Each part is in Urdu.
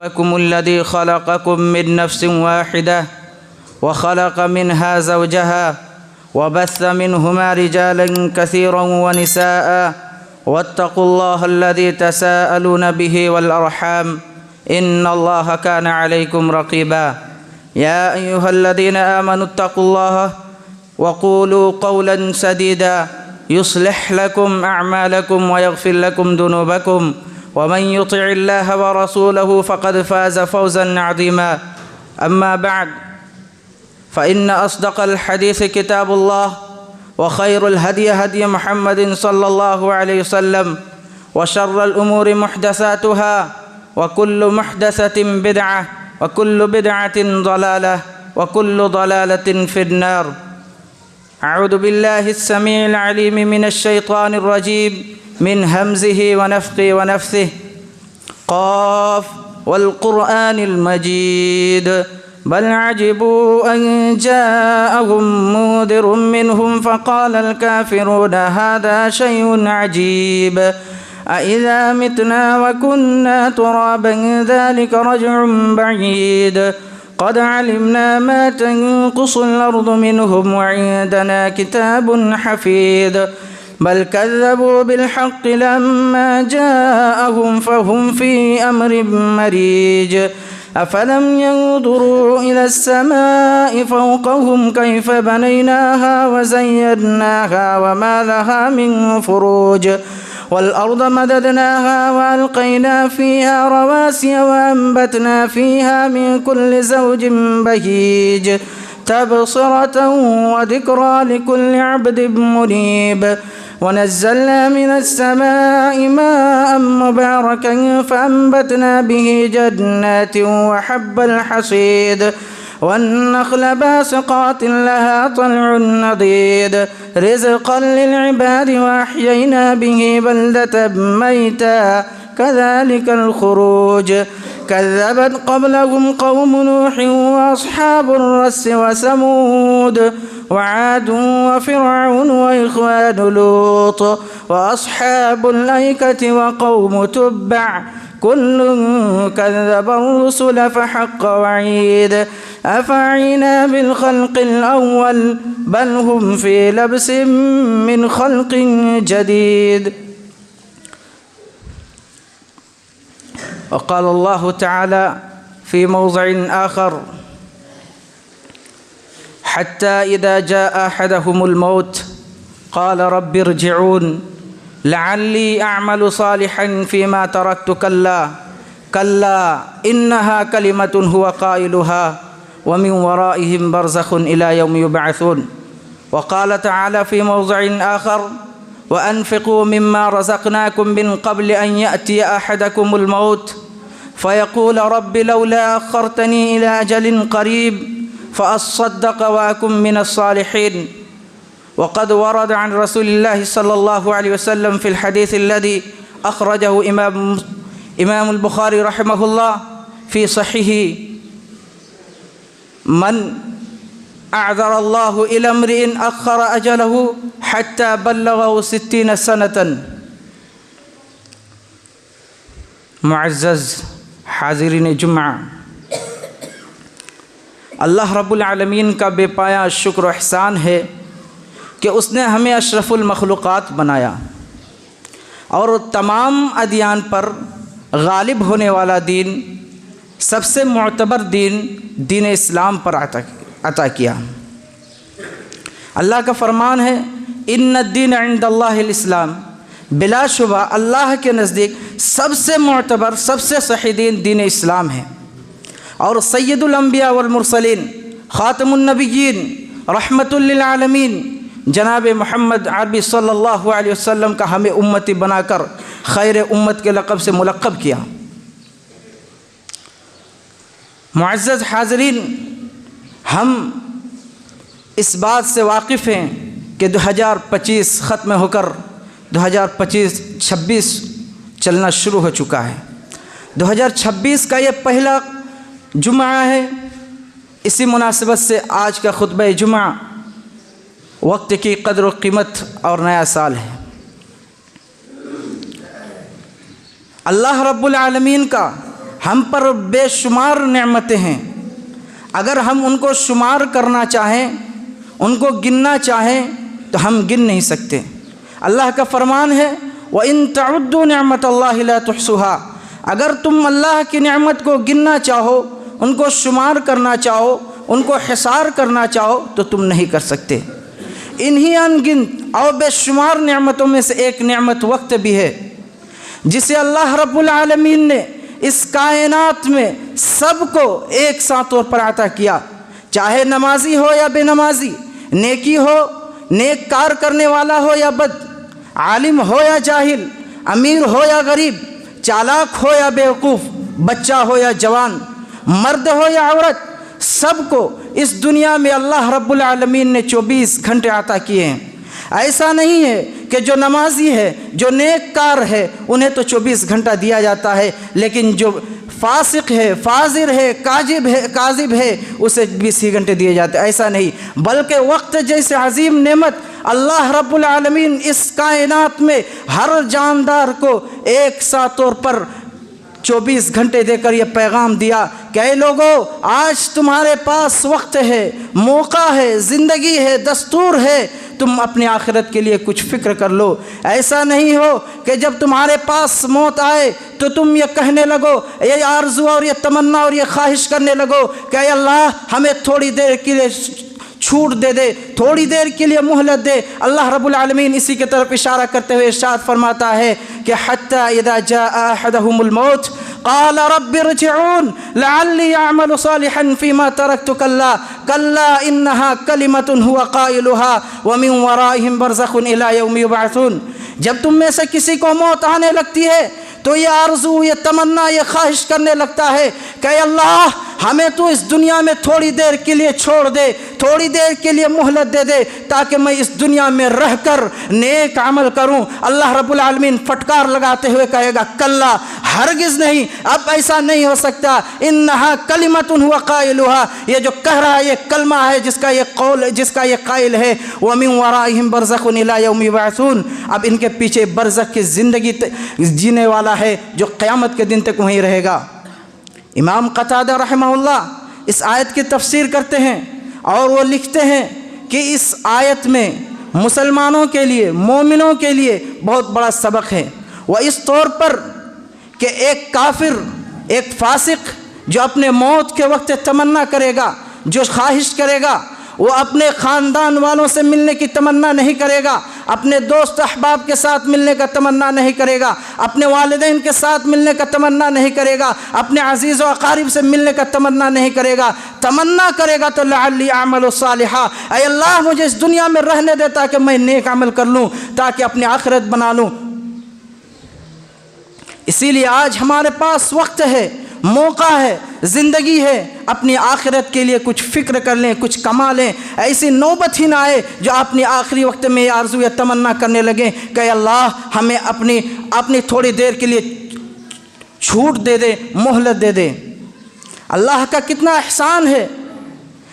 ربكم الذي خلقكم من نفس واحدة وخلق منها زوجها وبث منهما رجالا كثيرا ونساء واتقوا الله الذي تساءلون به والأرحام إن الله كان عليكم رقيبا يا أيها الذين آمنوا اتقوا الله وقولوا قولا سديدا يصلح لكم أعمالكم ويغفر لكم ذنوبكم ومن يطع الله ورسوله فقد فاز فوزا عظيما أما بعد فإن أصدق الحديث كتاب الله وخير الهدي هدي محمد صلى الله عليه وسلم وشر الأمور محدثاتها وكل محدثة بدعة وكل بدعة ضلالة وكل ضلالة في النار. أعوذ بالله السميع العليم من الشيطان الرجيم من همزه ونفخه ونفثه. قاف والقرآن المجيد بل عجبوا أن جاءهم منذر منهم فقال الكافرون هذا شيء عجيب أإذا متنا وكنا ترابا ذلك رجع بعيد قد علمنا ما تنقص الأرض منهم وعندنا كتاب حفيظ بل كذبوا بالحق لما جاءهم فهم في أمر مريج أفلم ينظروا إلى السماء فوقهم كيف بنيناها وزيناها وما لها من فروج والأرض مددناها وألقينا فيها رواسي وأنبتنا فيها من كل زوج بهيج تبصرة وذكرى لكل عبد منيب ونزلنا من السماء ماء مباركا فأنبتنا به جنات وحب الحصيد والنخل باسقات لها طلع نضيد رزقا للعباد وأحيينا به بلدة ميتا كذلك الخروج كذبت قبلهم قوم نوح وأصحاب الرس وثمود وعاد وفرعون وإخوان لوط وأصحاب الأيكة وقوم تبع كل كذب الرسل فحق وعيد أفعينا بالخلق الأول بل هم في لبس من خلق جديد. وقال الله تعالى في موضع آخر حتى إذا جاء أحدهم الموت قال رب ارجعون لعلي أعمل صالحا فيما تركت كلا إنها كلمة هو قائلها ومن ورائهم برزخ إلى يوم يبعثون. وقال تعالى في موضع آخر وأنفقوا مما رزقناكم من قبل أن يأتي أحدكم الموت فيقول رب لولا أخرتني إلى أجل قريب فأصدق وأكن من الصالحين. وقد ورد عن رسول الله صلى الله عليه وسلم في الحديث الذي أخرجه إمام البخاري رحمه الله في صحيحه من أعذر الله إلى امرئ أخر أجله حتى بلغه 60 سنة. معزز حاضرین جمعہ، اللہ رب العالمین کا بے پایا شکر و احسان ہے کہ اس نے ہمیں اشرف المخلوقات بنایا اور تمام ادیان پر غالب ہونے والا دین، سب سے معتبر دین اسلام پر عطا کیا۔ اللہ کا فرمان ہے ان الدین عند اللہ الاسلام، بلا شبہ اللہ کے نزدیک سب سے معتبر سب سے صحیح دین اسلام ہے۔ اور سید الانبیاء والمرسلین خاتم النبیین رحمت للعالمین جناب محمد عربی صلی اللہ علیہ وسلم کا ہمیں امتی بنا کر خیر امت کے لقب سے ملقب کیا۔ معزز حاضرین، ہم اس بات سے واقف ہیں کہ 2025 ختم ہو کر 2026 چلنا شروع ہو چکا ہے۔ 2026 کا یہ پہلا جمعہ ہے۔ اسی مناسبت سے آج کا خطبہ جمعہ وقت کی قدر و قیمت اور نیا سال ہے۔ اللہ رب العالمین کا ہم پر بے شمار نعمتیں ہیں، اگر ہم ان کو شمار کرنا چاہیں، ان کو گننا چاہیں تو ہم گن نہیں سکتے۔ اللہ کا فرمان ہے وَإِن تَعُدُّوا نِعْمَةَ اللَّهِ لَا تُحْصُوهَا، اگر تم اللہ کی نعمت کو گننا چاہو، ان کو شمار کرنا چاہو، ان کو حصار کرنا چاہو تو تم نہیں کر سکتے۔ انہی ان گنت اور بے شمار نعمتوں میں سے ایک نعمت وقت بھی ہے، جسے اللہ رب العالمین نے اس کائنات میں سب کو ایک ساتھ طور پر عطا کیا، چاہے نمازی ہو یا بے نمازی، نیکی ہو، نیک کار کرنے والا ہو یا بد، عالم ہو یا جاہل، امیر ہو یا غریب، چالاک ہو یا بیوقوف، بچہ ہو یا جوان، مرد ہو یا عورت، سب کو اس دنیا میں اللہ رب العالمین نے 24 گھنٹے عطا کیے ہیں۔ ایسا نہیں ہے کہ جو نمازی ہے، جو نیک کار ہے، انہیں تو 24 گھنٹہ دیا جاتا ہے، لیکن جو فاسق ہے، فاجر ہے، کاذب ہے، اسے 20 ہی گھنٹے دیے جاتے ہیں۔ ایسا نہیں، بلکہ وقت جیسے عظیم نعمت اللہ رب العالمین اس کائنات میں ہر جاندار کو ایک ساتھ طور پر 24 گھنٹے دے کر یہ پیغام دیا کہ اے لوگو، آج تمہارے پاس وقت ہے، موقع ہے، زندگی ہے، دستور ہے، تم اپنی آخرت کے لیے کچھ فکر کر لو۔ ایسا نہیں ہو کہ جب تمہارے پاس موت آئے تو تم یہ کہنے لگو، یہ آرزو اور یہ تمنا اور یہ خواہش کرنے لگو کہ اے اللہ ہمیں تھوڑی دیر کے لیے چھوٹ دے دے، تھوڑی دیر کے لیے مہلت دے۔ اللہ رب العالمین اسی کی طرف اشارہ کرتے ہوئے ارشاد فرماتا ہے کہ حتی اذا جاء احدهم الموت قال رب ارجعون لعلی اعمل صالحا فيما تركت كلا انها كلمة هو قائلها ومن ورائهم برزخ الى يوم يبعثون۔ جب تم میں سے کسی کو موت آنے لگتی ہے تو یہ آرزو، یہ تمنا، یہ خواہش کرنے لگتا ہے کہ اے اللہ ہمیں تو اس دنیا میں تھوڑی دیر کے لیے چھوڑ دے، تھوڑی دیر کے لیے مہلت دے دے تاکہ میں اس دنیا میں رہ کر نیک عمل کروں۔ اللہ رب العالمین پھٹکار لگاتے ہوئے کہے گا کلا، ہرگز نہیں، اب ایسا نہیں ہو سکتا۔ انہا کلمۃ ہوا قائلھا، یہ جو کہہ رہا ہے یہ کلمہ ہے جس کا یہ قول، جس کا یہ قائل ہے۔ ومن ورائہم برزخ الی یوم یبعثون، اب ان کے پیچھے برزخ کی زندگی جینے والا ہے جو قیامت کے دن تک وہیں رہے گا۔ امام قتادہ رحمہ اللہ اس آیت کی تفسیر کرتے ہیں اور وہ لکھتے ہیں کہ اس آیت میں مسلمانوں کے لیے، مومنوں کے لیے بہت بڑا سبق ہے۔ وہ اس طور پر کہ ایک کافر، ایک فاسق جو اپنے موت کے وقت تمنا کرے گا، جو خواہش کرے گا، وہ اپنے خاندان والوں سے ملنے کی تمنا نہیں کرے گا، اپنے دوست احباب کے ساتھ ملنے کا تمنا نہیں کرے گا، اپنے والدین کے ساتھ ملنے کا تمنا نہیں کرے گا، اپنے عزیز و اقارب سے ملنے کا تمنا نہیں کرے گا۔ تمنا کرے گا تو لعلی اعمل صالحا، اے اللہ مجھے اس دنیا میں رہنے دے تاکہ میں نیک عمل کر لوں، تاکہ اپنی آخرت بنا لوں۔ اسی لیے آج ہمارے پاس وقت ہے، موقع ہے، زندگی ہے، اپنی آخرت کے لیے کچھ فکر کر لیں، کچھ کما لیں۔ ایسی نوبت ہی نہ آئے جو اپنی آخری وقت میں یہ آرزو یا تمنا کرنے لگیں کہ اللہ ہمیں اپنی تھوڑی دیر کے لیے چھوٹ دے دے، مہلت دے دے۔ اللہ کا کتنا احسان ہے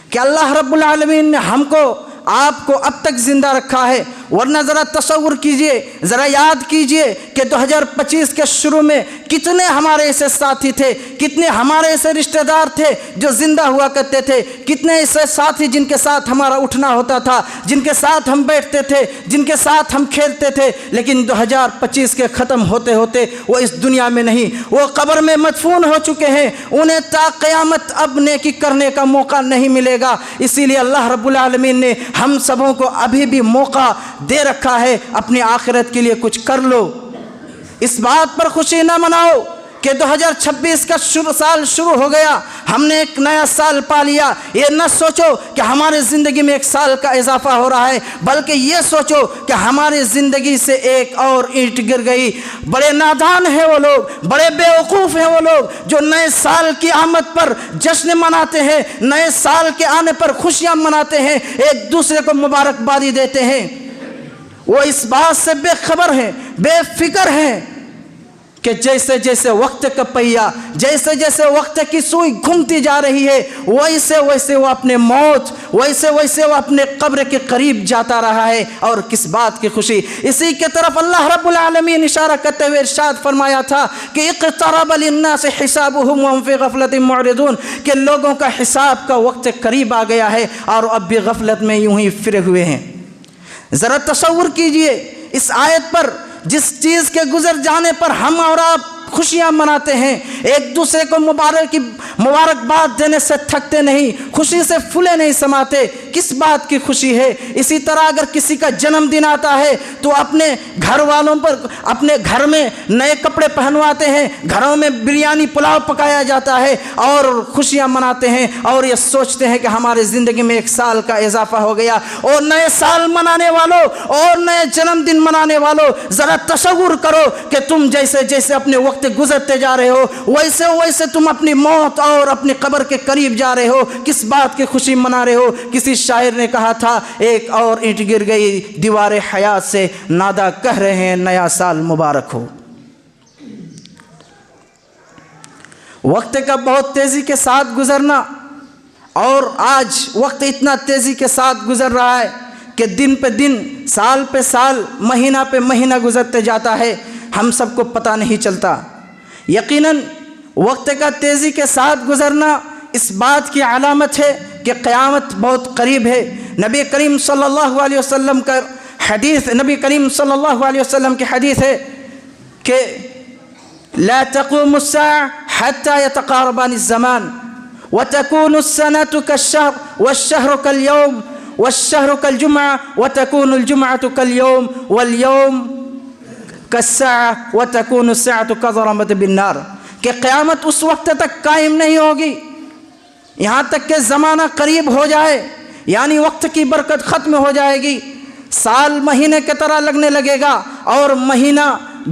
کہ اللہ رب العالمین نے ہم کو، آپ کو اب تک زندہ رکھا ہے، ورنہ ذرا تصور کیجئے، ذرا یاد کیجئے کہ 2025 کے شروع میں کتنے ہمارے ایسے ساتھی تھے، کتنے ہمارے ایسے رشتہ دار تھے جو زندہ ہوا کرتے تھے، کتنے ایسے ساتھی جن کے ساتھ ہمارا اٹھنا ہوتا تھا، جن کے ساتھ ہم بیٹھتے تھے، جن کے ساتھ ہم کھیلتے تھے، لیکن 2025 کے ختم ہوتے ہوتے وہ اس دنیا میں نہیں، وہ قبر میں مدفون ہو چکے ہیں، انہیں تا قیامت اب نیکی کرنے کا موقع نہیں ملے گا۔ اسی لیے اللہ رب العالمین نے ہم سبوں کو ابھی بھی موقع دے رکھا ہے، اپنی آخرت کے لیے کچھ کر لو۔ اس بات پر خوشی نہ مناؤ کہ 2026 کا سال شروع ہو گیا، ہم نے ایک نیا سال پا لیا۔ یہ نہ سوچو کہ ہماری زندگی میں ایک سال کا اضافہ ہو رہا ہے، بلکہ یہ سوچو کہ ہماری زندگی سے ایک اور اینٹ گر گئی۔ بڑے نادان ہیں وہ لوگ، بڑے بیوقوف ہیں وہ لوگ جو نئے سال کی آمد پر جشن مناتے ہیں، نئے سال کے آنے پر خوشیاں مناتے ہیں، ایک دوسرے کو مبارکبادی دیتے ہیں۔ وہ اس بات سے بے خبر ہیں، بے فکر ہیں کہ جیسے جیسے وقت کا پہیا، جیسے جیسے وقت کی سوئی گھومتی جا رہی ہے، ویسے ویسے وہ اپنے موت، ویسے ویسے وہ اپنے قبر کے قریب جاتا رہا ہے۔ اور کس بات کی خوشی! اسی کے طرف اللہ رب العالمین اشارہ کرتے ہوئے ارشاد فرمایا تھا کہ اقترب للناس حسابهم وهم في غفلة معرضون، کہ لوگوں کا حساب کا وقت قریب آ گیا ہے اور اب بھی غفلت میں یوں ہی پھرے ہوئے ہیں۔ ذرا تصور کیجئے اس آیت پر، جس چیز کے گزر جانے پر ہم اور آپ خوشیاں مناتے ہیں، ایک دوسرے کو مبارکباد دینے سے تھکتے نہیں، خوشی سے پھولے نہیں سماتے، کس بات کی خوشی ہے؟ اسی طرح اگر کسی کا جنم دن آتا ہے تو اپنے گھر والوں پر اپنے گھر میں نئے کپڑے پہنواتے ہیں، گھروں میں بریانی پلاؤ پکایا جاتا ہے اور خوشیاں مناتے ہیں اور یہ سوچتے ہیں کہ ہمارے زندگی میں 1 سال کا اضافہ ہو گیا۔ اور نئے سال منانے والوں اور نئے جنم دن منانے والوں، ذرا تصور کرو کہ تم جیسے جیسے اپنے وقت گزرتے جا رہے ہو، ویسے ویسے تم اپنی موت اور اپنی قبر کے قریب جا رہے ہو، کس بات کی خوشی منا رہے ہو؟ کسی شاعر نے کہا تھا، ایک اور اینٹ گر گئی دیوار حیات سے، نادا کہہ رہے ہیں نیا سال مبارک ہو۔ وقت کا بہت تیزی کے ساتھ گزرنا، اور آج وقت اتنا تیزی کے ساتھ گزر رہا ہے کہ دن پہ دن، سال پہ سال، مہینہ پہ مہینہ گزرتے جاتا ہے، ہم سب کو پتہ نہیں چلتا۔ یقیناً وقت کا تیزی کے ساتھ گزرنا اس بات کی علامت ہے کہ قیامت بہت قریب ہے۔ نبی کریم صلی اللہ علیہ وسلم کا حدیث، نبی کریم صلی اللہ علیہ وسلم کی حدیث ہے کہ لا تقوم الساعة حتى يتقاربان الزمان وتكون السنة كالشهر والشهر كاليوم والشهر كالجمعة وتكون الجمعة كاليوم واليوم كالساعة وتكون الساعة كظلمة بالنار، کہ قیامت اس وقت تک قائم نہیں ہوگی یہاں تک کہ زمانہ قریب ہو جائے، یعنی وقت کی برکت ختم ہو جائے گی، سال مہینے کی طرح لگنے لگے گا، اور مہینہ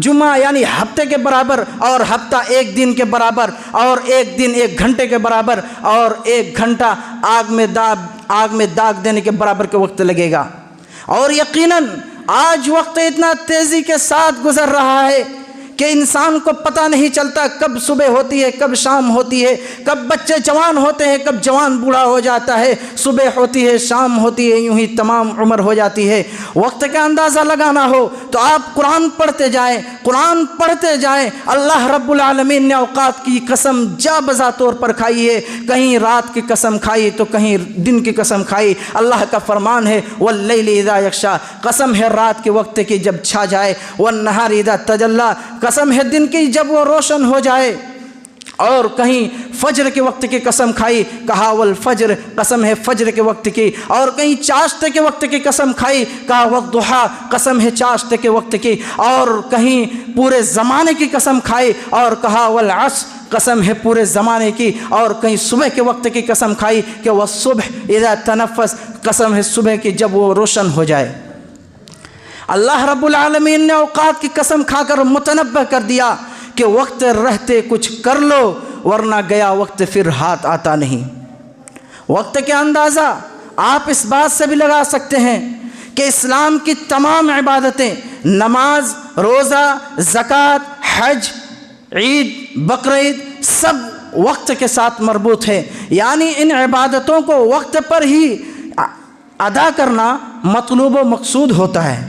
جمعہ یعنی ہفتے کے برابر، اور ہفتہ 1 دن کے برابر، اور 1 دن 1 گھنٹے کے برابر، اور 1 گھنٹہ آگ میں داغ دینے کے برابر کے وقت لگے گا۔ اور یقیناً آج وقت اتنا تیزی کے ساتھ گزر رہا ہے کہ انسان کو پتہ نہیں چلتا کب صبح ہوتی ہے، کب شام ہوتی ہے، کب بچے جوان ہوتے ہیں، کب جوان بوڑھا ہو جاتا ہے، صبح ہوتی ہے، شام ہوتی ہے، یوں ہی تمام عمر ہو جاتی ہے۔ وقت کا اندازہ لگانا ہو تو آپ قرآن پڑھتے جائیں، قرآن پڑھتے جائیں۔ اللہ رب العالمین نے اوقات کی قسم جا بجا طور پر کھائی ہے، کہیں رات کی قسم کھائی تو کہیں دن کی قسم کھائی۔ اللہ کا فرمان ہے واللیل اذا یغشی، قسم ہے رات کے وقت کی جب چھا جائے، والنہار اذا تجلی، قسم ہے دن کی جب وہ روشن ہو جائے، اور کہیں فجر کے وقت کی قسم کھائی، کہا والفجر، قسم ہے فجر کے وقت کی، اور کہیں چاشت کے وقت کی قسم کھائی، کہا والضحی، قسم ہے چاشت کے وقت کی، اور کہیں پورے زمانے کی قسم کھائی اور کہا والعصر، قسم ہے پورے زمانے کی، اور کہیں صبح کے وقت کی قسم کھائی کہ والصبح اذا تنفس، قسم ہے صبح کی جب وہ روشن ہو جائے۔ اللہ رب العالمین نے اوقات کی قسم کھا کر متنبہ کر دیا کہ وقت رہتے کچھ کر لو ورنہ گیا وقت پھر ہاتھ آتا نہیں۔ وقت کے اندازہ آپ اس بات سے بھی لگا سکتے ہیں کہ اسلام کی تمام عبادتیں، نماز، روزہ، زکوٰۃ، حج، عید، بقرعید، سب وقت کے ساتھ مربوط ہے، یعنی ان عبادتوں کو وقت پر ہی ادا کرنا مطلوب و مقصود ہوتا ہے۔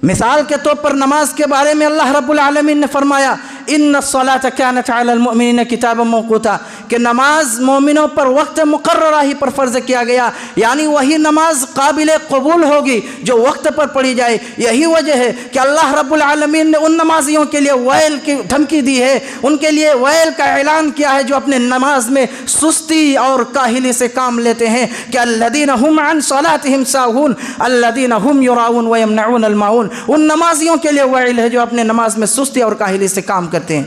مثال کے طور پر نماز کے بارے میں اللہ رب العالمین نے فرمایا ان الصلاة كانت على المؤمنین کتابا موقوتا، کہ نماز مومنوں پر وقت مقررہ ہی پر فرض کیا گیا، یعنی وہی نماز قابل قبول ہوگی جو وقت پر پڑھی جائے۔ یہی وجہ ہے کہ اللہ رب العالمین نے ان نمازیوں کے لیے ویل کی دھمکی دی ہے، ان کے لیے ویل کا اعلان کیا ہے جو اپنے نماز میں سستی اور کاہلی سے کام لیتے ہیں، کہ الذین هم عن صلاتهم ساہون الذین هم یراؤون ویمنعون الماعون، ان نمازیوں کے لیے ویل ہے جو اپنے نماز میں سستی اور کاہلی سے کام کرتے ہیں۔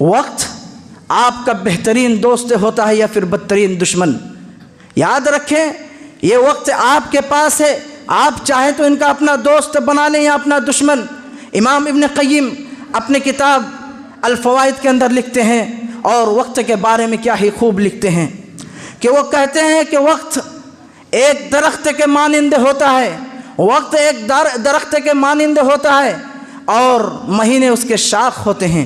وقت آپ کا بہترین دوست ہوتا ہے یا پھر بدترین دشمن؟ یاد رکھیں یہ وقت آپ کے پاس ہے، آپ چاہیں تو ان کا اپنا دوست بنا لیں یا اپنا دشمن۔ امام ابن قیم اپنے کتاب الفوائد کے اندر لکھتے ہیں، اور وقت کے بارے میں کیا ہی خوب لکھتے ہیں کہ وہ کہتے ہیں کہ وقت ایک درخت کے مانند ہوتا ہے، وقت ایک درخت کے مانند ہوتا ہے، اور مہینے اس کے شاخ ہوتے ہیں،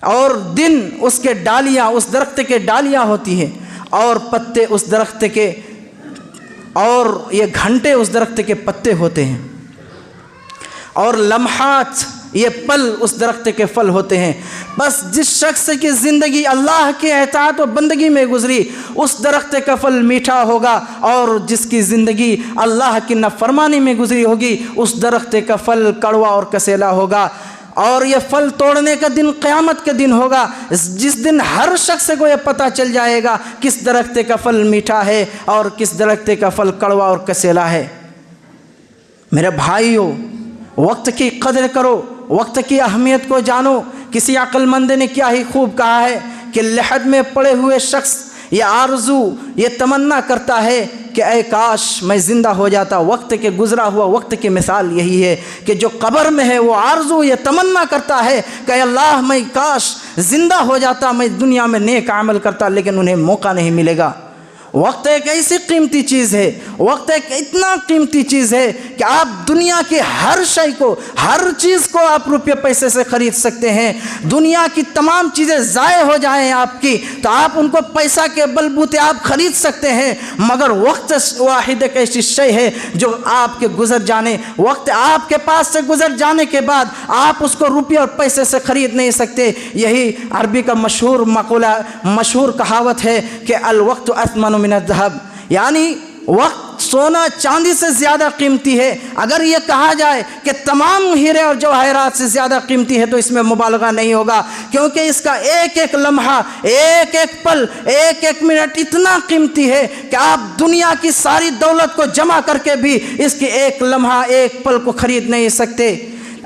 اور دن اس کے ڈالیاں، اس درخت کے ڈالیاں ہوتی ہیں، اور پتے اس درخت کے، اور یہ گھنٹے اس درخت کے پتے ہوتے ہیں، اور لمحات یہ پل اس درخت کے پھل ہوتے ہیں۔ بس جس شخص کی زندگی اللہ کے اطاعت و بندگی میں گزری اس درخت کا پھل میٹھا ہوگا، اور جس کی زندگی اللہ کی نافرمانی میں گزری ہوگی اس درخت کا پھل کڑوا اور کسیلا ہوگا۔ اور یہ پھل توڑنے کا دن قیامت کا دن ہوگا، جس دن ہر شخص کو یہ پتہ چل جائے گا کس درخت کا پھل میٹھا ہے اور کس درخت کا پھل کڑوا اور کسیلا ہے۔ میرے بھائیو، وقت کی قدر کرو، وقت کی اہمیت کو جانو۔ کسی عقل مند نے کیا ہی خوب کہا ہے کہ لحد میں پڑے ہوئے شخص یہ آرزو، یہ تمنا کرتا ہے کہ اے کاش میں زندہ ہو جاتا۔ وقت کے گزرا ہوا وقت کی مثال یہی ہے کہ جو قبر میں ہے وہ آرزو، یہ تمنا کرتا ہے کہ اے اللہ میں کاش زندہ ہو جاتا، میں دنیا میں نیک عمل کرتا، لیکن انہیں موقع نہیں ملے گا۔ وقت ایک ایسی قیمتی چیز ہے، وقت ایک اتنا قیمتی چیز ہے کہ آپ دنیا کی ہر شے کو، ہر چیز کو آپ روپے پیسے سے خرید سکتے ہیں۔ دنیا کی تمام چیزیں ضائع ہو جائیں آپ کی تو آپ ان کو پیسہ کے بلبوتے آپ خرید سکتے ہیں، مگر وقت واحد ایک ایسی شے ہے جو آپ کے گزر جانے، وقت آپ کے پاس سے گزر جانے کے بعد آپ اس کو روپے اور پیسے سے خرید نہیں سکتے۔ یہی عربی کا مشہور مقولہ، مشہور کہاوت ہے کہ الوقت اثمن من الذهب، یعنی وقت سونا چاندی سے زیادہ قیمتی ہے۔ اگر یہ کہا جائے کہ تمام ہیرے اور جواہرات سے زیادہ قیمتی ہے تو اس میں مبالغہ نہیں ہوگا، کیونکہ اس کا ایک ایک لمحہ، ایک ایک پل، ایک ایک منٹ اتنا قیمتی ہے کہ آپ دنیا کی ساری دولت کو جمع کر کے بھی اس کے ایک لمحہ، ایک پل کو خرید نہیں سکتے۔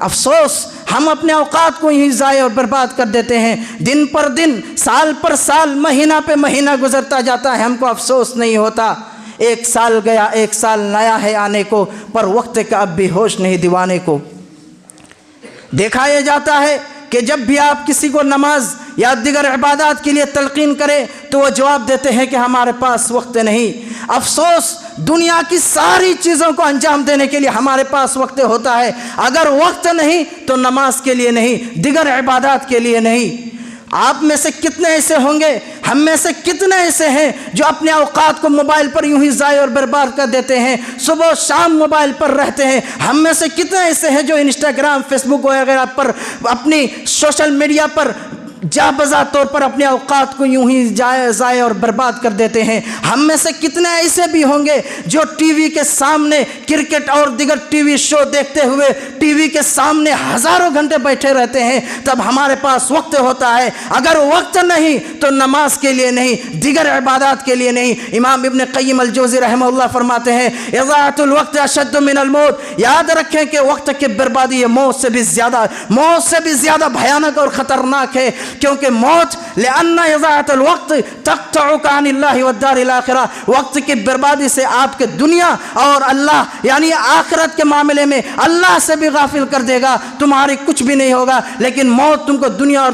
افسوس، ہم اپنے اوقات کو یہیں ضائع اور برباد کر دیتے ہیں۔ دن پر دن، سال پر سال، مہینہ پہ مہینہ گزرتا جاتا ہے، ہم کو افسوس نہیں ہوتا۔ ایک سال گیا، ایک سال نیا ہے آنے کو، پر وقت کا اب بھی ہوش نہیں دیوانے کو۔ دیکھا یہ جاتا ہے کہ جب بھی آپ کسی کو نماز یا دیگر عبادات کے لیے تلقین کریں تو وہ جواب دیتے ہیں کہ ہمارے پاس وقت نہیں۔ افسوس، دنیا کی ساری چیزوں کو انجام دینے کے لیے ہمارے پاس وقت ہوتا ہے، اگر وقت نہیں تو نماز کے لیے نہیں، دیگر عبادات کے لیے نہیں۔ آپ میں سے کتنے ایسے ہوں گے، ہم میں سے کتنے ایسے ہیں جو اپنے اوقات کو موبائل پر یوں ہی ضائع اور برباد کر دیتے ہیں، صبح و شام موبائل پر رہتے ہیں۔ ہم میں سے کتنے ایسے ہیں جو انسٹاگرام، فیس بک وغیرہ پر، اپنی سوشل میڈیا پر جا بجا طور پر اپنے اوقات کو یوں ہی ضائع اور برباد کر دیتے ہیں۔ ہم میں سے کتنے ایسے بھی ہوں گے جو ٹی وی کے سامنے کرکٹ اور دیگر ٹی وی شو دیکھتے ہوئے ٹی وی کے سامنے ہزاروں گھنٹے بیٹھے رہتے ہیں۔ تب ہمارے پاس وقت ہوتا ہے، اگر وقت نہیں تو نماز کے لیے نہیں، دیگر عبادات کے لیے نہیں۔ امام ابن قیم الجوزی رحمہ اللہ فرماتے ہیں اضاعۃ الوقت اشد من الموت، یاد رکھیں کہ وقت کی بربادی یہ موت سے بھی زیادہ بھیانک اور خطرناک ہے، کیونکہ موت لأن اضاعت الوقت تقطعك عن اللہ والدار الآخرہ، وقت کی بربادی سے آپ کے دنیا اور اللہ یعنی آخرت کے معاملے میں اللہ سے بھی غافل کر دے گا، تمہاری کچھ بھی نہیں ہوگا، لیکن موت تم کو دنیا اور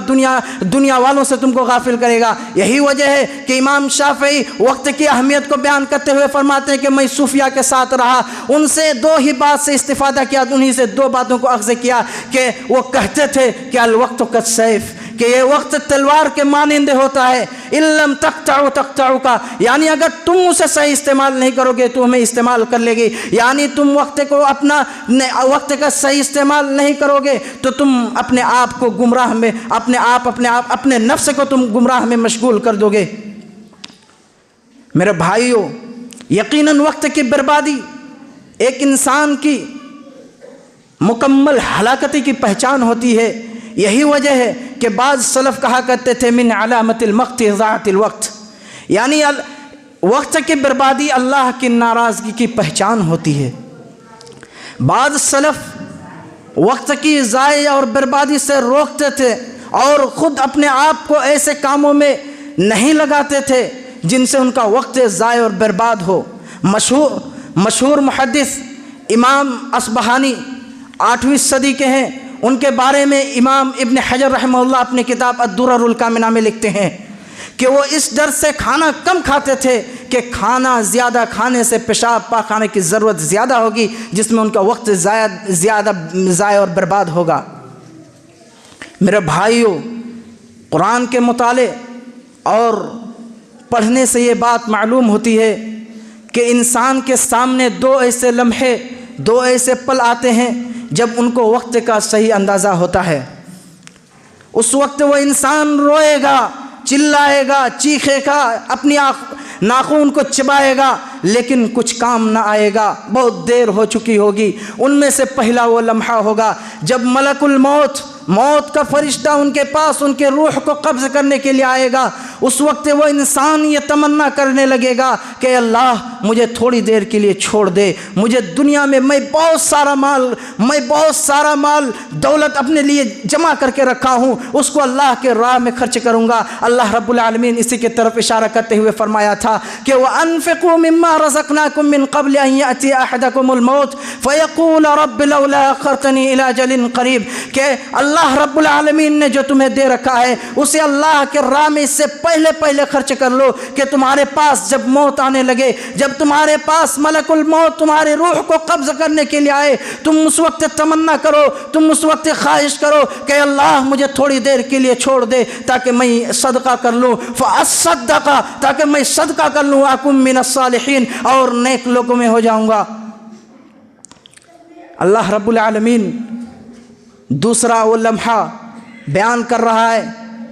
دنیا والوں سے تم کو غافل کرے گا۔ یہی وجہ ہے کہ امام شافعی وقت کی اہمیت کو بیان کرتے ہوئے فرماتے ہیں کہ میں صوفیاء کے ساتھ رہا، ان سے دو ہی بات سے استفادہ کیا، انہی سے دو باتوں کو اخذ کیا کہ وہ کہتے تھے کہ الوقت کالسیف، کہ یہ وقت تلوار کے مانند ہوتا ہے، ان لم تقطعوا کا، یعنی اگر تم اسے صحیح استعمال نہیں کرو گے تو ہمیں استعمال کر لے گی، یعنی تم وقت کو وقت کا صحیح استعمال نہیں کرو گے تو تم اپنے آپ کو گمراہ میں، اپنے نفس کو تم گمراہ میں مشغول کر دو گے۔ میرے بھائیوں، یقیناً وقت کی بربادی ایک انسان کی مکمل ہلاکتی کی پہچان ہوتی ہے۔ یہی وجہ ہے کہ بعض سلف کہا کرتے تھے من علامت المقت اضاعت الوقت، یعنی وقت کی بربادی اللہ کی ناراضگی کی پہچان ہوتی ہے۔ بعض سلف وقت کی ضائع اور بربادی سے روکتے تھے اور خود اپنے آپ کو ایسے کاموں میں نہیں لگاتے تھے جن سے ان کا وقت ضائع اور برباد ہو۔ مشہور محدث امام اصبہانی 8ویں صدی کے ہیں، ان کے بارے میں امام ابن حجر رحمہ اللہ اپنی کتاب الدرر الکامنہ میں لکھتے ہیں کہ وہ اس ڈر سے کھانا کم کھاتے تھے کہ کھانا زیادہ کھانے سے پیشاب پاخانے کی ضرورت زیادہ ہوگی، جس میں ان کا وقت زیادہ ضائع اور برباد ہوگا۔ میرے بھائیوں، قرآن کے مطالعے اور پڑھنے سے یہ بات معلوم ہوتی ہے کہ انسان کے سامنے دو ایسے لمحے، دو ایسے پل آتے ہیں جب ان کو وقت کا صحیح اندازہ ہوتا ہے۔ اس وقت وہ انسان روئے گا، چلائے گا، چیخے گا، اپنی ناخن کو چبائے گا، لیکن کچھ کام نہ آئے گا، بہت دیر ہو چکی ہوگی۔ ان میں سے پہلا وہ لمحہ ہوگا جب ملک الموت، موت کا فرشتہ ان کے پاس ان کے روح کو قبض کرنے کے لیے آئے گا۔ اس وقت وہ انسان یہ تمنا کرنے لگے گا کہ اللہ مجھے تھوڑی دیر کے لیے چھوڑ دے، مجھے دنیا میں میں بہت سارا مال دولت اپنے لیے جمع کر کے رکھا ہوں، اس کو اللہ کے راہ میں خرچ کروں گا۔ اللہ رب العالمین اسی کی طرف اشارہ کرتے ہوئے فرمایا تھا کہ وَأَنفِقُوا مِمَّا رَزَقْنَاكُم مِّن قَبْلِ أَن يَأْتِيَ أَحَدَكُمُ الْمَوْتُ فَيَقُولَ رَبِّ لَوْلَا أَخَّرْتَنِي إِلَىٰ أَجَلٍ قَرِيبٍ، کہ اللہ رب العالمین نے جو تمہیں دے رکھا ہے اسے اللہ کے راہ میں اس سے پہلے خرچ کر لو، کہ تمہارے پاس جب موت آنے لگے، جب تمہارے پاس ملک الموت تمہارے روح کو قبض کرنے کے لیے آئے، تم اس وقت تمنا کرو، تم اس وقت خواہش کرو کہ اللہ مجھے تھوڑی دیر کے لیے چھوڑ دے تاکہ میں صدقہ کر لوں، فَأَصَّدَّقَ، تاکہ میں صدقہ کر لوں، أَكُن مِّنَ الصَّالِحِينَ، اور نیک لوگوں میں ہو جاؤں گا۔ اللہ رب العالمین دوسرا وہ لمحہ بیان کر رہا ہے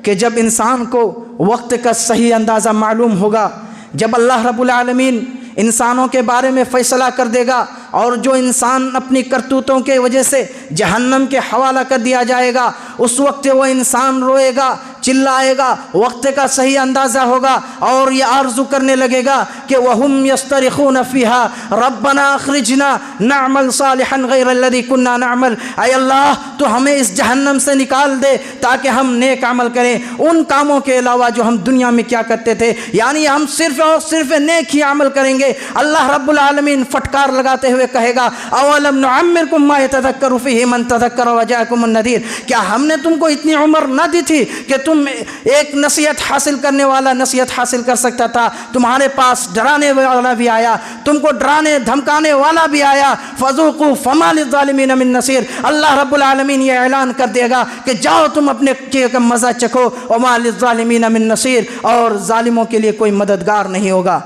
کہ جب انسان کو وقت کا صحیح اندازہ معلوم ہوگا، جب اللہ رب العالمین انسانوں کے بارے میں فیصلہ کر دے گا، اور جو انسان اپنی کرتوتوں کے وجہ سے جہنم کے حوالہ کر دیا جائے گا، اس وقت وہ انسان روئے گا، چلائے گا، وقت کا صحیح اندازہ ہوگا، اور یہ آرزو کرنے لگے گا کہ وَهُمْ يَسْتَرِخُونَ فِيهَا رَبَّنَا أَخْرِجْنَا نَعْمَلْ صَالِحًا غَيْرَ الَّذِي كُنَّا نَعْمَلُ، اے اللہ تو ہمیں اس جہنم سے نکال دے تاکہ ہم نیک عمل کریں، ان کاموں کے علاوہ جو ہم دنیا میں کیا کرتے تھے، یعنی ہم صرف اور صرف نیک ہی عمل کریں گے۔ اللہ رب العالمین فٹکار لگاتے ہوئے کہے گا اولم نعمرکم ما یتذکر فیہ من تذکر وجاءکم النذیر، کیا ہم نے تم کو اتنی عمر نہ دی تھی کہ تم ایک نصیحت حاصل کرنے والا نصیحت حاصل کر سکتا تھا؟ تمہارے پاس ڈرانے والا بھی آیا، تم کو ڈرانے دھمکانے والا بھی آیا، فذوقوا فما للظالمین من نصیر، اللہ رب العالمین یہ اعلان کر دے گا کہ جاؤ تم اپنے کا مزہ چکھو، وما للظالمین من نصیر، اور ظالموں کے لیے کوئی مددگار نہیں ہوگا۔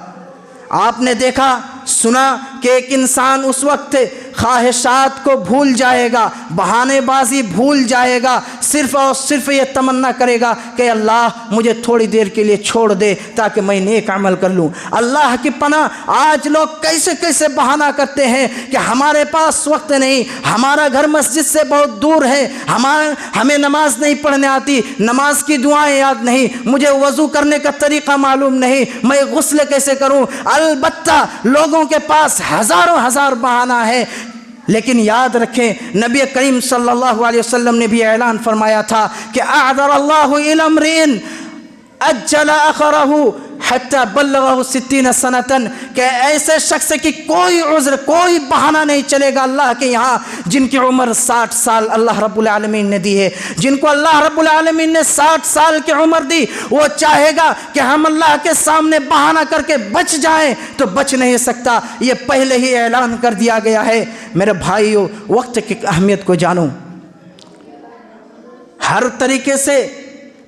آپ نے دیکھا سنا کہ ایک انسان اس وقت خواہشات کو بھول جائے گا، بہانے بازی بھول جائے گا، صرف اور صرف یہ تمنا کرے گا کہ اللہ مجھے تھوڑی دیر کے لیے چھوڑ دے تاکہ میں نیک عمل کر لوں۔ اللہ کی پناہ، آج لوگ کیسے کیسے بہانہ کرتے ہیں کہ ہمارے پاس وقت نہیں، ہمارا گھر مسجد سے بہت دور ہے، ہمیں نماز نہیں پڑھنے آتی، نماز کی دعائیں یاد نہیں، مجھے وضو کرنے کا طریقہ معلوم نہیں، میں غسل کیسے کروں۔ البتہ لوگوں کے پاس ہزار بہانہ ہے، لیکن یاد رکھیں نبی کریم صلی اللہ علیہ وسلم نے بھی اعلان فرمایا تھا کہ اعذر اللہ الی امرئ اجل اخرہ حتی بلغہ 60 سنۃ، کہ ایسے شخص کی کوئی عذر، کوئی بہانہ نہیں چلے گا اللہ کے یہاں جن کی عمر 60 سال اللہ رب العالمین نے دی ہے۔ جن کو اللہ رب العالمین نے 60 سال کی عمر دی، وہ چاہے گا کہ ہم اللہ کے سامنے بہانہ کر کے بچ جائیں تو بچ نہیں سکتا، یہ پہلے ہی اعلان کر دیا گیا ہے۔ میرے بھائیو، وقت کی اہمیت کو جانو، ہر طریقے سے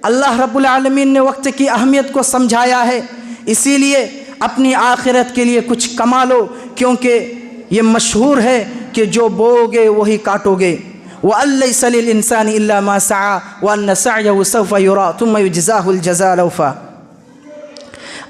اللہ رب العالمین نے وقت کی اہمیت کو سمجھایا ہے، اسی لیے اپنی آخرت کے لیے کچھ کما لو، کیونکہ یہ مشہور ہے کہ جو بوؤ گے وہی کاٹو گے۔ وَأَن لَّيْسَ لِلْإِنسَانِ إِلَّا مَا سَعَىٰ وَأَنَّ سَعْيَهُ سَوْفَ يُرَىٰ ثُمَّ يُجْزَاهُ الْجَزَاءَ الْأَوْفَىٰ۔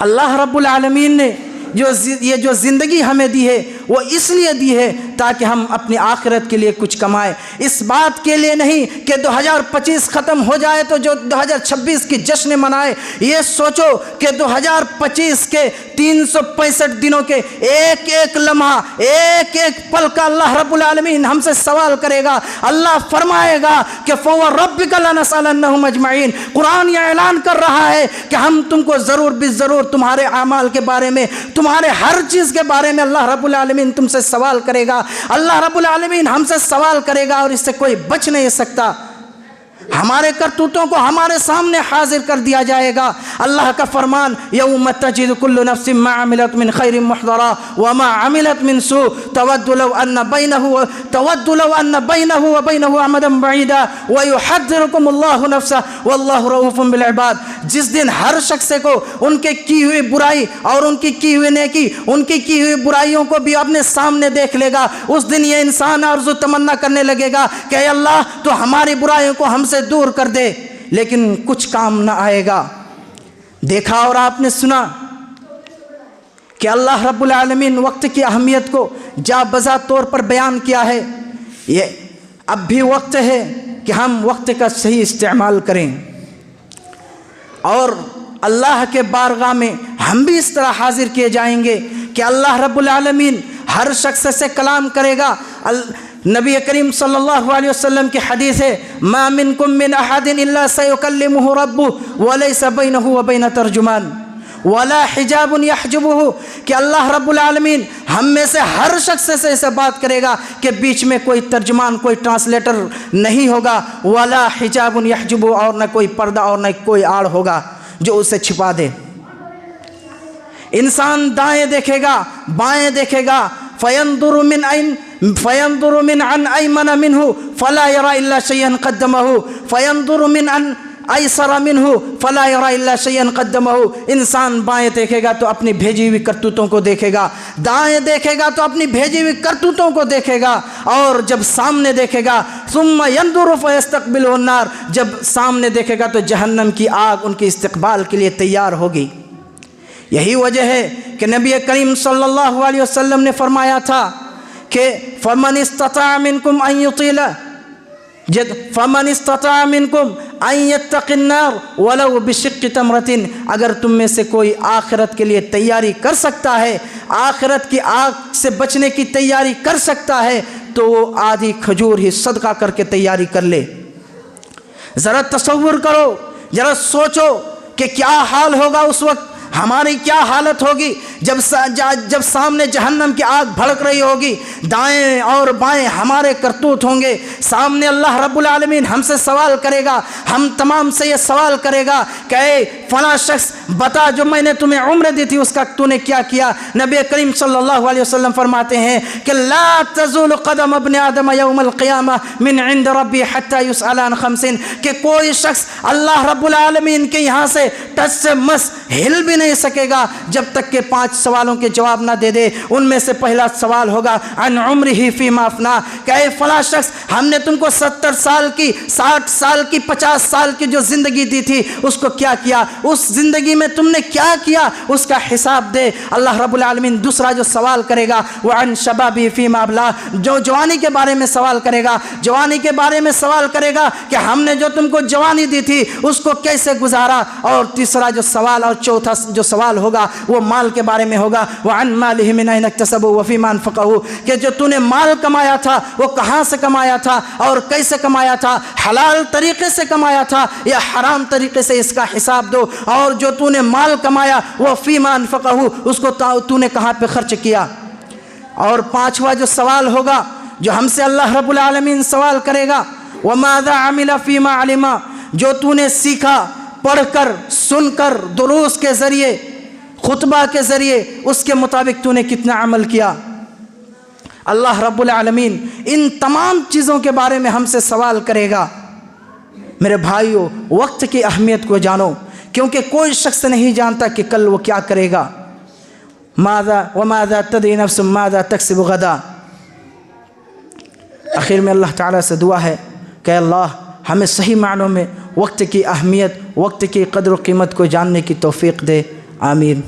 اللہ رب العالمین نے یہ جو زندگی ہمیں دی ہے وہ اس لیے دی ہے تاکہ ہم اپنی آخرت کے لیے کچھ کمائیں، اس بات کے لیے نہیں کہ 2025 ختم ہو جائے تو جو 2026 کی جشن منائے۔ یہ سوچو کہ 2025 کے 365 دنوں کے ایک ایک لمحہ، ایک ایک پل کا اللہ رب العالمین ہم سے سوال کرے گا۔ اللہ فرمائے گا کہ فَوَرَبِّكَ لَنَسْأَلَنَّهُمْ أَجْمَعِينَ، قرآن یہ اعلان کر رہا ہے کہ ہم تم کو ضرور بالضرور تمہارے اعمال کے بارے میں، تمہارے ہر چیز کے بارے میں اللہ رب العالمین تم سے سوال کرے گا۔ اللہ رب العالمین ہم سے سوال کرے گا اور اس سے کوئی بچ نہیں سکتا۔ ہمارے کرتوتوں کو ہمارے سامنے حاضر کر دیا جائے گا۔ اللہ کا فرمان یوم تجد کل نفس ما عملت من خیر محضرا وما عملت من سوء تود لو ان بینہ وبینہ امدا بعیدا ویحذرکم اللہ نفسہ واللہ رؤوف بالعباد۔ جس دن ہر شخص کو ان کے کی ہوئی برائی اور ان کی کی ہوئی نیکی، ان کی کی ہوئی برائیوں کو بھی اپنے سامنے دیکھ لے گا، اس دن یہ انسان آرزو تمنا کرنے لگے گا کہ اے اللہ تو ہماری برائیوں کو ہم سے دور کر دے، لیکن کچھ کام نہ آئے گا۔ دیکھا اور آپ نے سنا کہ اللہ رب العالمین وقت کی اہمیت کو جا بجا طور پر بیان کیا ہے۔ یہ اب بھی وقت ہے کہ ہم وقت کا صحیح استعمال کریں، اور اللہ کے بارگاہ میں ہم بھی اس طرح حاضر کیے جائیں گے کہ اللہ رب العالمین ہر شخص سے کلام کرے گا۔ نبی کریم صلی اللہ علیہ وسلم کی حدیث ہے ما منکم من احد الا سیکلمہ ربہ ولیس بینہ وبین ترجمان ولا حجاب یحجبہ، کہ اللہ رب العالمین ہم میں سے ہر شخص سے ایسا بات کرے گا کہ بیچ میں کوئی ترجمان، کوئی ٹرانسلیٹر نہیں ہوگا، ولا حجاب یحجبہ، اور نہ کوئی پردہ اور نہ کوئی آڑ ہوگا جو اسے چھپا دے۔ انسان دائیں دیکھے گا، بائیں دیکھے گا، فینظر من عن ایمن منہ فلا یری الا شیئا قدمہ فینظر من عن ایسر منہ فلا یری الا شیئا قدمہ۔ انسان بائیں دیکھے گا تو اپنی بھیجی ہوئی کرتوتوں کو دیکھے گا، دائیں دیکھے گا تو اپنی بھیجی ہوئی کرتوتوں کو دیکھے گا، اور جب سامنے دیکھے گا ثم ینظر فیستقبلہ النار، جب سامنے دیکھے گا تو جہنم کی آگ ان کے استقبال کے لیے تیار ہوگی۔ یہی وجہ ہے کہ نبی کریم صلی اللہ علیہ وسلم نے فرمایا تھا کہ فمن استطاع منکم ان یطیل فمن استطاع منکم ان یتقی النار ولو بشق تمرۃ، اگر تم میں سے کوئی آخرت کے لیے تیاری کر سکتا ہے، آخرت کی آگ سے بچنے کی تیاری کر سکتا ہے، تو وہ آدھی کھجور ہی صدقہ کر کے تیاری کر لے۔ ذرا تصور کرو، ذرا سوچو کہ کیا حال ہوگا اس وقت، ہماری کیا حالت ہوگی جب سامنے جہنم کی آگ بھڑک رہی ہوگی، دائیں اور بائیں ہمارے کرتوت ہوں گے، سامنے اللہ رب العالمین ہم سے سوال کرے گا، ہم تمام سے یہ سوال کرے گا کہ اے فلاں شخص بتا جو میں نے تمہیں عمر دی تھی اس کا تو نے کیا کیا۔ نبی کریم صلی اللہ علیہ وسلم فرماتے ہیں کہ لا تزول قدم ابن آدم یوم القیامہ من عند ربی حتی یسأل عن خمس، کہ کوئی شخص اللہ رب العالمین کے یہاں سے ٹچ سے مس ہل بھی نہیں سکے گا جب تک کہ 5 سوالوں کے جواب نہ دے دے۔ ان میں سے پہلا سوال ہوگا عن عمرہ فیما افنا، کہ اے فلاں شخص ہم نے تم کو 70 سال کی، 60 سال کی، 50 سال کی جو زندگی دی تھی اس کو کیا کیا، اس زندگی میں تم نے کیا کیا، اس کا حساب دے۔ اللہ رب العالمین دوسرا جو سوال کرے گا وعن شبابی فیما ابلا، جو جوانی کے بارے میں سوال کرے گا، جوانی کے بارے میں سوال کرے گا کہ ہم نے جو تم کو جوانی دی تھی اس کو کیسے گزارا۔ اور تیسرا جو سوال اور چوتھا جو سوال ہوگا وہ مال کے بارے میں ہوگا وعن مالہ من این اکتسبہ وفیما انفقہ، کہ جو تو نے مال کمایا تھا وہ کہاں سے کمایا تھا اور کیسے کمایا تھا، حلال طریقے سے کمایا تھا یا حرام طریقے سے، اس کا حساب دو۔ اور جو تو نے مال کمایا وہ فیما انفقہ، اس کو تو نے کہاں پہ خرچ کیا۔ اور 5واں جو سوال ہوگا جو ہم سے اللہ رب العالمین سوال کرے گا وماذا عمل فیما علم، جو تو نے سیکھا پڑھ کر، سن کر، دروس کے ذریعے، خطبہ کے ذریعے، اس کے مطابق تو نے کتنا عمل کیا۔ اللہ رب العالمین ان تمام چیزوں کے بارے میں ہم سے سوال کرے گا۔ میرے بھائیو، وقت کی اہمیت کو جانو، کیونکہ کوئی شخص نہیں جانتا کہ کل وہ کیا کرے گا۔ وماذا تدری نفس ماذا تکسب غدا۔ آخر میں اللہ تعالیٰ سے دعا ہے کہ اللہ ہمیں صحیح معنوں میں وقت کی اہمیت، وقت کی قدر و قیمت کو جاننے کی توفیق دے، آمین۔